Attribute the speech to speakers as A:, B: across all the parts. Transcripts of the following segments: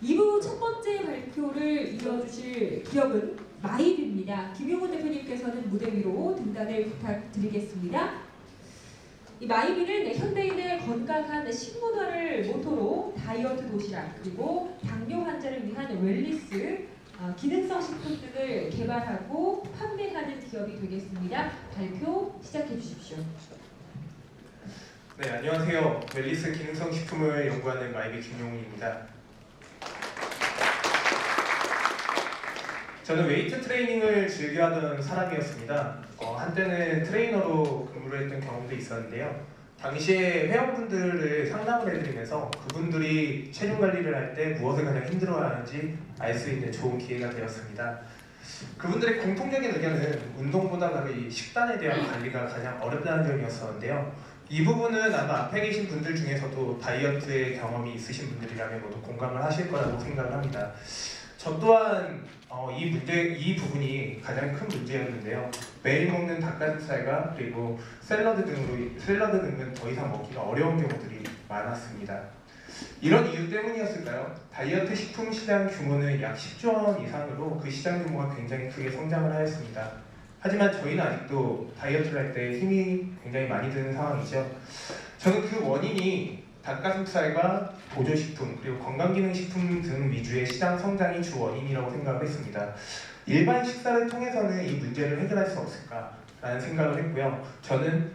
A: 2부 첫 번째 발표를 이어주실 기업은 마이비입니다. 김용훈 대표님께서는 무대 위로 등단을 부탁드리겠습니다. 이 마이비는 현대인의 건강한 식문화를 모토로 다이어트 도시락 그리고 당뇨 환자를 위한 웰니스, 기능성 식품 등을 개발하고 판매하는 기업이 되겠습니다. 발표 시작해 주십시오.
B: 네, 안녕하세요. 웰니스 기능성 식품을 연구하는 마이비 김용훈입니다. 저는 웨이트 트레이닝을 즐겨하던 사람이었습니다. 한때는 트레이너로 근무를 했던 경험도 있었는데요. 당시에 회원분들을 상담을 해드리면서 그분들이 체중 관리를 할 때 무엇을 가장 힘들어하는지 알 수 있는 좋은 기회가 되었습니다. 그분들의 공통적인 의견은 운동보다 이 식단에 대한 관리가 가장 어렵다는 점이었었는데요. 이 부분은 아마 앞에 계신 분들 중에서도 다이어트의 경험이 있으신 분들이라면 모두 공감을 하실 거라고 생각을 합니다. 저 또한 이 부분이 가장 큰 문제였는데요. 매일 먹는 닭가슴살과 그리고 샐러드 등은 더 이상 먹기가 어려운 경우들이 많았습니다. 이런 이유 때문이었을까요? 다이어트 식품 시장 규모는 약 10조 원 이상으로 그 시장 규모가 굉장히 크게 성장을 하였습니다. 하지만 저희는 아직도 다이어트를 할 때 힘이 굉장히 많이 드는 상황이죠. 저는 그 원인이 닭가슴살과 보조식품 그리고 건강기능식품 등 위주의 시장 성장이 주 원인이라고 생각을 했습니다. 일반 식사를 통해서는 이 문제를 해결할 수 없을까라는 생각을 했고요. 저는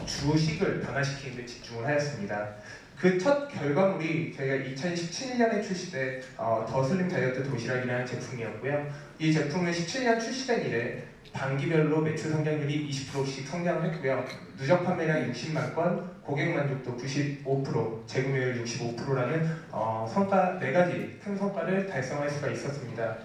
B: 주식을 변화시키는 데 집중을 하였습니다. 그 첫 결과물이 저희가 2017년에 출시된 더 슬림 다이어트 도시락이라는 제품이었고요. 이 제품은 17년 출시된 이래 반기별로 매출 성장률이 20%씩 성장을 했고요. 누적 판매량 60만 건, 고객 만족도 95%, 재구매율 65%라는 4가지 큰 성과를 달성할 수가 있었습니다.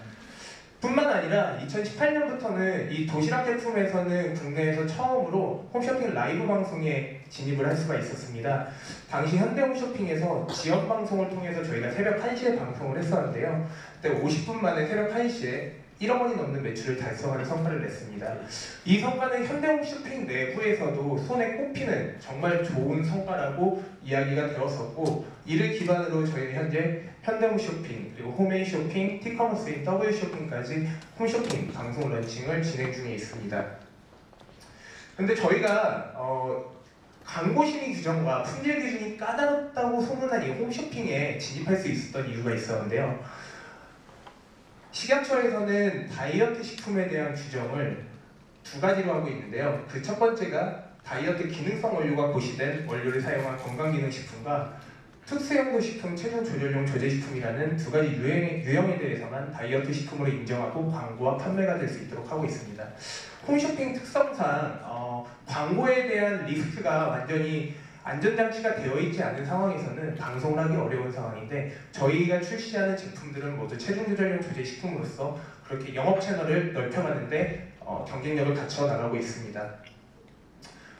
B: 뿐만 아니라 2018년부터는 이 도시락 제품에서는 국내에서 처음으로 홈쇼핑 라이브 방송에 진입을 할 수가 있었습니다. 당시 현대홈쇼핑에서 지역 방송을 통해서 저희가 새벽 1시에 방송을 했었는데요. 그때 50분 만에 새벽 1시에 1억 원이 넘는 매출을 달성하는 성과를 냈습니다. 이 성과는 현대홈쇼핑 내부에서도 손에 꼽히는 정말 좋은 성과라고 이야기가 되었었고, 이를 기반으로 저희는 현재 현대홈쇼핑, 그리고 홈앤쇼핑, 티커머스인 W쇼핑까지 홈쇼핑 방송 런칭을 진행 중에 있습니다. 근데 저희가 광고 심의 규정과 품질 기준이 까다롭다고 소문난 이 홈쇼핑에 진입할 수 있었던 이유가 있었는데요. 식약처에서는 다이어트 식품에 대한 규정을 2가지로 하고 있는데요. 그 첫 번째가 다이어트 기능성 원료가 고시된 원료를 사용한 건강기능식품과 특수용도식품, 체중 조절용 조제식품이라는 2가지 유형에 대해서만 다이어트 식품으로 인정하고 광고와 판매가 될 수 있도록 하고 있습니다. 홈쇼핑 특성상 광고에 대한 리스크가 완전히 안전장치가 되어 있지 않은 상황에서는 방송을 하기 어려운 상황인데, 저희가 출시하는 제품들은 모두 체중 조절용 조제식품으로서 그렇게 영업 채널을 넓혀가는데 경쟁력을 갖춰 나가고 있습니다.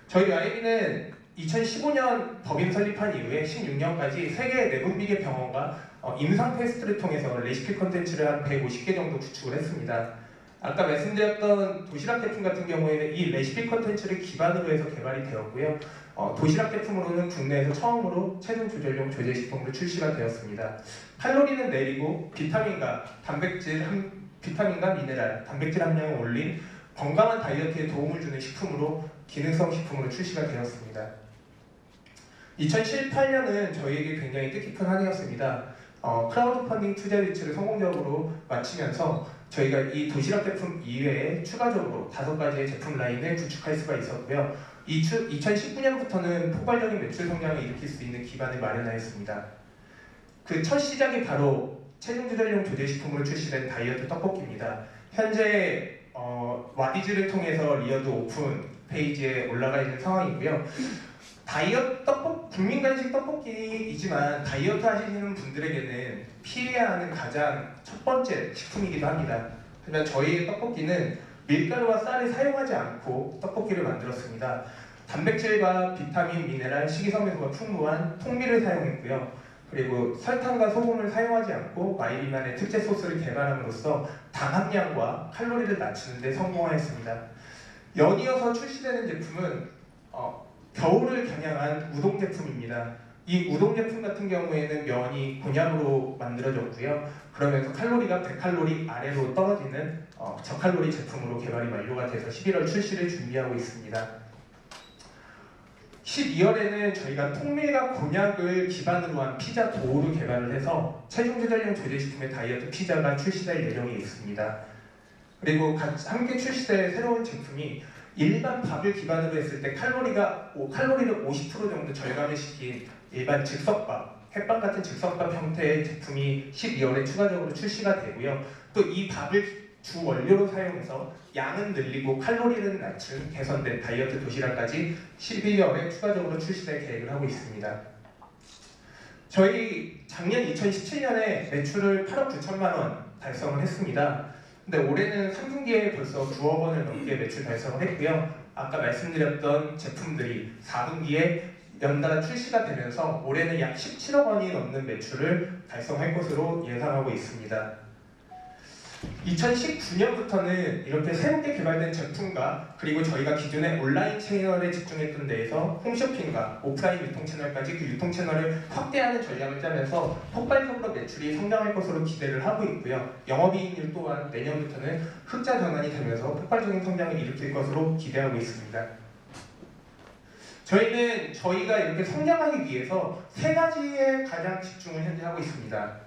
B: 저희 아이비는 2015년 법인 설립한 이후에 16년까지 세계 내분비계 병원과 임상 테스트를 통해서 레시피 콘텐츠를 한 150개 정도 구축을 했습니다. 아까 말씀드렸던 도시락 제품 같은 경우에는 이 레시피 콘텐츠를 기반으로 해서 개발이 되었고요. 도시락 제품으로는 국내에서 처음으로 체중 조절용 조제식품으로 출시가 되었습니다. 칼로리는 내리고 비타민과 미네랄, 단백질 함량을 올린 건강한 다이어트에 도움을 주는 식품으로 기능성 식품으로 출시가 되었습니다. 2018년은 저희에게 굉장히 뜻깊은 한 해였습니다. 크라우드 펀딩 투자 리츠를 성공적으로 마치면서 저희가 이 도시락 제품 이외에 추가적으로 5가지의 제품 라인을 구축할 수가 있었고요. 2019년부터는 폭발적인 매출 성장을 일으킬 수 있는 기반을 마련하였습니다. 그 첫 시작이 바로 체중 조절용 조제식품으로 출시된 다이어트 떡볶이입니다. 현재 와디즈를 통해서 리어드 오픈 페이지에 올라가 있는 상황이고요. 국민 간식 떡볶이이지만 다이어트 하시는 분들에게는 피해야 하는 가장 첫 번째 식품이기도 합니다. 하지만 저희의 떡볶이는 밀가루와 쌀을 사용하지 않고 떡볶이를 만들었습니다. 단백질과 비타민, 미네랄, 식이섬유가 풍부한 통밀을 사용했고요. 그리고 설탕과 소금을 사용하지 않고 마이비만의 특제 소스를 개발함으로써 당 함량과 칼로리를 낮추는 데 성공하였습니다. 연이어서 출시되는 제품은 겨울을 겨냥한 우동 제품입니다. 이 우동 제품 같은 경우에는 면이 곤약으로 만들어졌고요. 그러면서 칼로리가 100칼로리 아래로 떨어지는 저칼로리 제품으로 개발이 완료가 돼서 11월 출시를 준비하고 있습니다. 12월에는 저희가 통밀과 곤약을 기반으로 한 피자 도우를 개발을 해서 체중 조절용 조제식품의 다이어트 피자가 출시될 예정이 있습니다. 그리고 함께 출시될 새로운 제품이 일반 밥을 기반으로 했을 때 칼로리를 50% 정도 절감을 시킨 일반 즉석밥, 햇반 같은 즉석밥 형태의 제품이 12월에 추가적으로 출시가 되고요. 또 이 밥을 주 원료로 사용해서 양은 늘리고 칼로리는 낮춘 개선된 다이어트 도시락까지 12월에 추가적으로 출시될 계획을 하고 있습니다. 저희 작년 2017년에 매출을 8억 9천만 원 달성을 했습니다. 근데 올해는 3분기에 벌써 9억 원을 넘게 매출 달성을 했고요. 아까 말씀드렸던 제품들이 4분기에 연달아 출시가 되면서 올해는 약 17억 원이 넘는 매출을 달성할 것으로 예상하고 있습니다. 2019년부터는 이렇게 새롭게 개발된 제품과 그리고 저희가 기존에 온라인 채널에 집중했던 데에서 홈쇼핑과 오프라인 유통 채널까지 그 유통 채널을 확대하는 전략을 짜면서 폭발적으로 매출이 성장할 것으로 기대를 하고 있고요. 영업이익률 또한 내년부터는 흑자 전환이 되면서 폭발적인 성장을 일으킬 것으로 기대하고 있습니다. 저희는 저희가 이렇게 성장하기 위해서 세 가지에 가장 집중을 현재 하고 있습니다.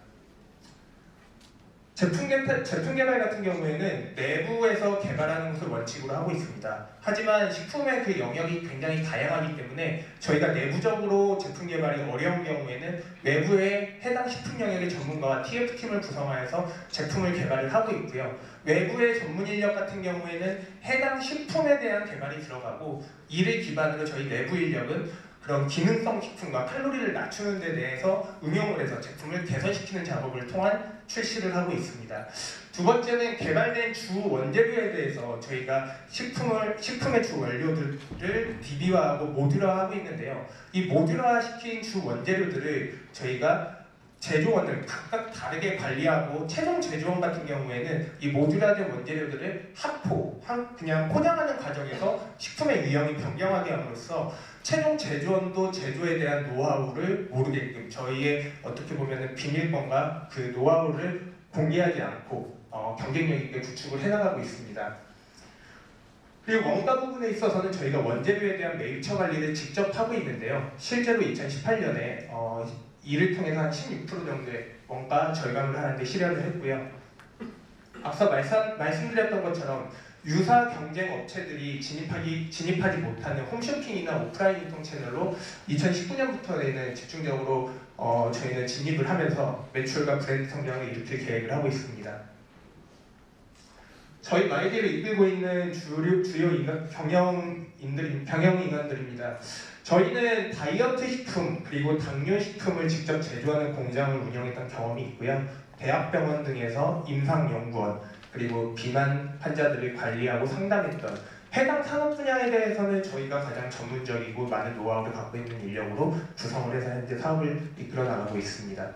B: 제품 개발 같은 경우에는 내부에서 개발하는 것을 원칙으로 하고 있습니다. 하지만 식품의 그 영역이 굉장히 다양하기 때문에 저희가 내부적으로 제품 개발이 어려운 경우에는 외부의 해당 식품 영역의 전문가와 TF팀을 구성하여서 제품을 개발을 하고 있고요. 외부의 전문 인력 같은 경우에는 해당 식품에 대한 개발이 들어가고 이를 기반으로 저희 내부 인력은 그런 기능성 식품과 칼로리를 낮추는 데 대해서 응용을 해서 제품을 개선시키는 작업을 통한 출시를 하고 있습니다. 두 번째는 개발된 주 원재료에 대해서 저희가 식품의 주 원료들을 DB화하고 모듈화하고 있는데요. 이 모듈화시킨 주 원재료들을 저희가 제조원을 각각 다르게 관리하고 최종 제조원 같은 경우에는 이 모듈화된 원재료들을 그냥 포장하는 과정에서 식품의 유형이 변경하게 함으로써 최종 제조원도 제조에 대한 노하우를 모르게끔 저희의 어떻게 보면 비밀번과 그 노하우를 공개하지 않고 경쟁력 있게 구축을 해나가고 있습니다. 그리고 원가 부분에 있어서는 저희가 원재료에 대한 매입처 관리를 직접 하고 있는데요. 실제로 2018년에 이를 통해서 한 16% 정도의 원가 절감을 하는데 실현을 했고요. 앞서 말씀드렸던 것처럼 유사 경쟁 업체들이 진입하지 못하는 홈쇼핑이나 오프라인 유통 채널로 2019년부터는 집중적으로 저희는 진입을 하면서 매출과 브랜드 성장을 일으킬 계획을 하고 있습니다. 저희 마이디를 이끌고 있는 주요 경영인원들입니다. 저희는 다이어트 식품 그리고 당뇨 식품을 직접 제조하는 공장을 운영했던 경험이 있고요. 대학병원 등에서 임상연구원 그리고 비만 환자들을 관리하고 상담했던 해당 산업 분야에 대해서는 저희가 가장 전문적이고 많은 노하우를 갖고 있는 인력으로 구성을 해서 현재 사업을 이끌어 나가고 있습니다.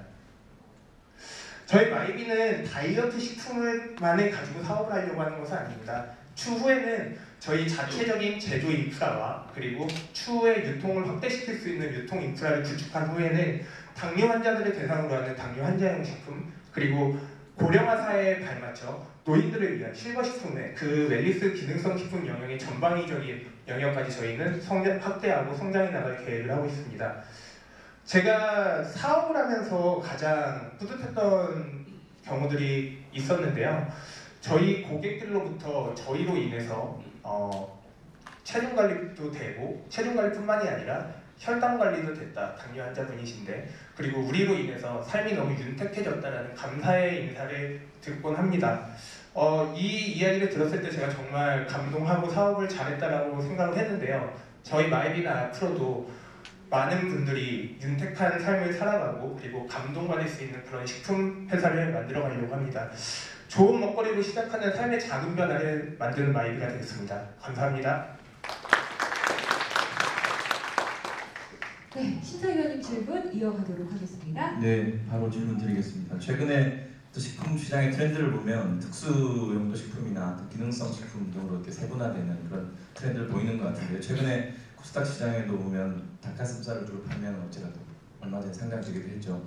B: 저희 마이비는 다이어트 식품만을 가지고 사업을 하려고 하는 것은 아닙니다. 추후에는 저희 자체적인 제조 인프라와 그리고 추후에 유통을 확대시킬 수 있는 유통 인프라를 구축한 후에는 당뇨 환자들을 대상으로 하는 당뇨 환자용 식품 그리고 고령화 사회에 발맞춰 노인들을 위한 실버식품의 그 웰니스 기능성 식품 영역의 전방위적인 영역까지 저희는 확대하고 성장해 나갈 계획을 하고 있습니다. 제가 사업을 하면서 가장 뿌듯했던 경우들이 있었는데요. 저희 고객들로부터 저희로 인해서 체중 관리도 되고 체중 관리뿐만이 아니라 혈당 관리도 됐다. 당뇨 환자분이신데 그리고 우리로 인해서 삶이 너무 윤택해졌다는 감사의 인사를 듣곤 합니다. 이 이야기를 들었을 때 제가 정말 감동하고 사업을 잘했다라고 생각을 했는데요. 저희 마이비는 앞으로도 많은 분들이 윤택한 삶을 살아가고 그리고 감동받을 수 있는 그런 식품 회사를 만들어 가려고 합니다. 좋은 먹거리로 시작하는 삶의 작은 변화를 만드는 마이비가 되겠습니다. 감사합니다.
A: 네, 심사위원님 질문 이어가도록 하겠습니다.
C: 네, 바로 질문 드리겠습니다. 최근에 또 식품 시장의 트렌드를 보면 특수용도 식품이나 또 기능성 식품 등으로 이렇게 세분화되는 그런 트렌드를 보이는 것 같은데요. 최근에 코스닥 시장에도 보면 닭가슴살을 주로 판매하는 업체가 또 얼마 전에 상장되기도 했죠.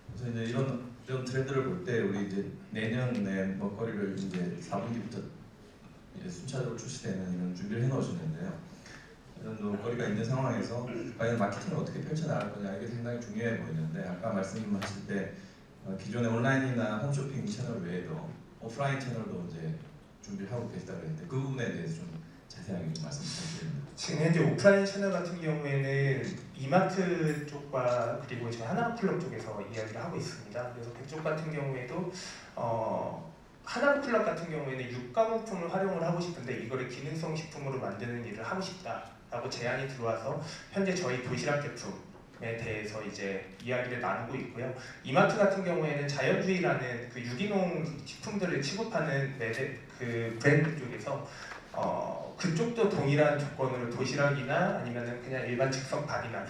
C: 그래서 이제 이런 트렌드를 볼 때 우리 이제 내년에 먹거리를 이제 4분기부터 이제 순차적으로 출시되는 이런 준비를 해놓으셨는데요. 이런 먹거리가 있는 상황에서 과연 마케팅을 어떻게 펼쳐나갈 거냐 이게 상당히 중요해 보이는데 아까 말씀하실 때 기존의 온라인이나 홈쇼핑 채널 외에도 오프라인 채널도 이제 준비를 하고 계시다고 했는데 그 부분에 대해서 좀 자세하게 좀 말씀 부탁드립니다.
B: 지금 현재 오프라인 채널 같은 경우에는 이마트 쪽과 그리고 저희 하나클럽 쪽에서 이야기를 하고 있습니다. 그래서 그쪽 같은 경우에도 하나클럽 같은 경우에는 육가공품을 활용을 하고 싶은데 이거를 기능성 식품으로 만드는 일을 하고 싶다라고 제안이 들어와서 현재 저희 도시락 제품에 대해서 이제 이야기를 나누고 있고요. 이마트 같은 경우에는 자연주의라는 그 유기농 식품들을 취급하는 그 브랜드 쪽에서 그쪽도 동일한 조건으로 도시락이나 아니면은 그냥 일반 즉석밥이나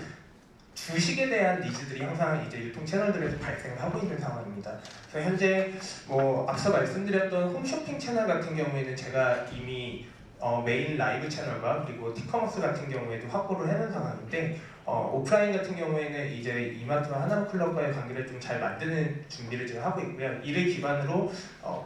B: 주식에 대한 니즈들이 항상 이제 유통 채널들에서 발생을 하고 있는 상황입니다. 그래서 현재 뭐 앞서 말씀드렸던 홈쇼핑 채널 같은 경우에는 제가 이미 메인 라이브 채널과 그리고 티커머스 같은 경우에도 확보를 해놓은 상황인데 오프라인 같은 경우에는 이제 이마트와 하나클럽과의 관계를 좀 잘 만드는 준비를 지금 하고 있고요. 이를 기반으로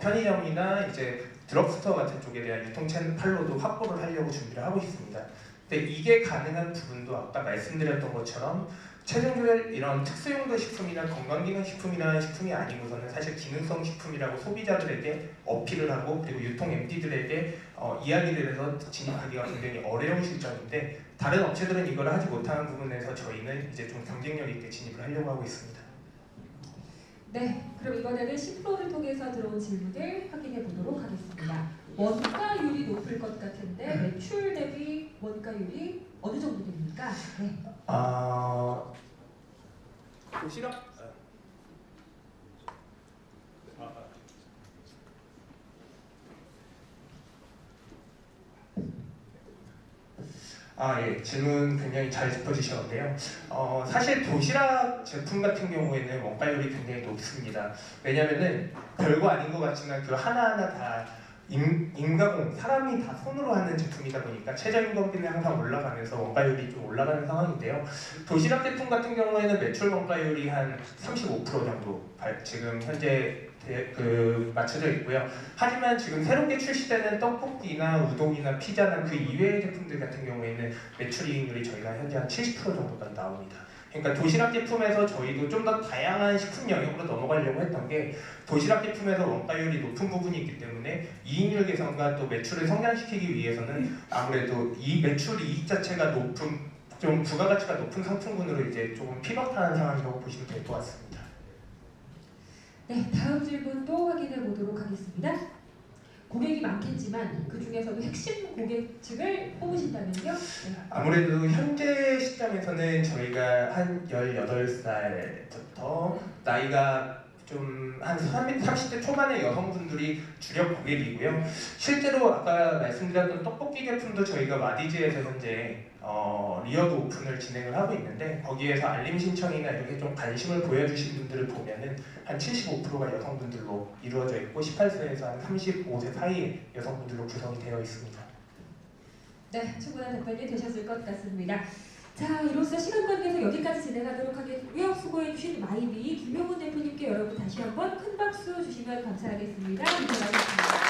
B: 편의점이나 이제 드럭스토어 같은 쪽에 대한 유통 채널로도 확보를 하려고 준비를 하고 있습니다. 근데 이게 가능한 부분도 아까 말씀드렸던 것처럼 최종적으로 이런 특수용도 식품이나 건강기능식품이라는 식품이 아니고서는 사실 기능성 식품이라고 소비자들에게 어필을 하고 그리고 유통 MD들에게 이야기를 해서 진입하기가 굉장히 어려운 실정인데 다른 업체들은 이걸 하지 못하는 부분에서 저희는 이제 좀 경쟁력 있게 진입을 하려고 하고 있습니다.
A: 네, 그럼 이번에는 시프로를 통해서 들어온 질문을 확인해 보도록 하겠습니다. 원가율이 높을 것 같은데 매출 대비 원가율이 어느 정도 됩니까? 네.
B: 도시락? 예, 질문 굉장히 잘 짚어주셨는데요. 사실 도시락 제품 같은 경우에는 원가율이 굉장히 높습니다. 왜냐면은 별거 아닌 것 같지만 그 하나하나 다 인가공, 사람이 다 손으로 하는 제품이다 보니까 최저임금비는 항상 올라가면서 원가율이 좀 올라가는 상황인데요. 도시락 제품 같은 경우에는 매출 원가율이 한 35% 정도 지금 현재 맞춰져 있고요. 하지만 지금 새롭게 출시되는 떡볶이나 우동이나 피자나 그 이외의 제품들 같은 경우에는 매출 이익률이 저희가 현재 한 70% 정도까지 나옵니다. 그러니까 도시락 제품에서 저희도 좀 더 다양한 식품 영역으로 넘어가려고 했던 게 도시락 제품에서 원가율이 높은 부분이 있기 때문에 이익률 개선과 또 매출을 성장시키기 위해서는 아무래도 이 매출 이익 자체가 높은 좀 부가가치가 높은 상품군으로 이제 조금 피벗하는 상황이라고 보시면 될 것 같습니다.
A: 네, 다음 질문도 확인해 보도록 하겠습니다. 고객이 많겠지만 그 중에서도 핵심 고객층을 뽑으신다면요? 네.
B: 아무래도 현재 시점에서는 저희가 한 18살부터 나이가 좀 한 30대 초반의 여성분들이 주력 고객이고요. 실제로 아까 말씀드렸던 떡볶이 제품도 저희가 마디즈에서 현재 리어드 오픈을 진행을 하고 있는데 거기에서 알림 신청이나 이렇게 좀 관심을 보여주신 분들을 보면은 한 75%가 여성분들로 이루어져 있고 18세에서 한 35세 사이의 여성분들로 구성이 되어 있습니다.
A: 네, 충분한 답변이 되셨을 것 같습니다. 자, 이로써 시간 관계에서 여기까지 진행하도록 하겠고요. 수고해주신 마이비 김용훈 대표님께 여러분 다시 한번 큰 박수 주시면 감사하겠습니다. 고생하셨습니다.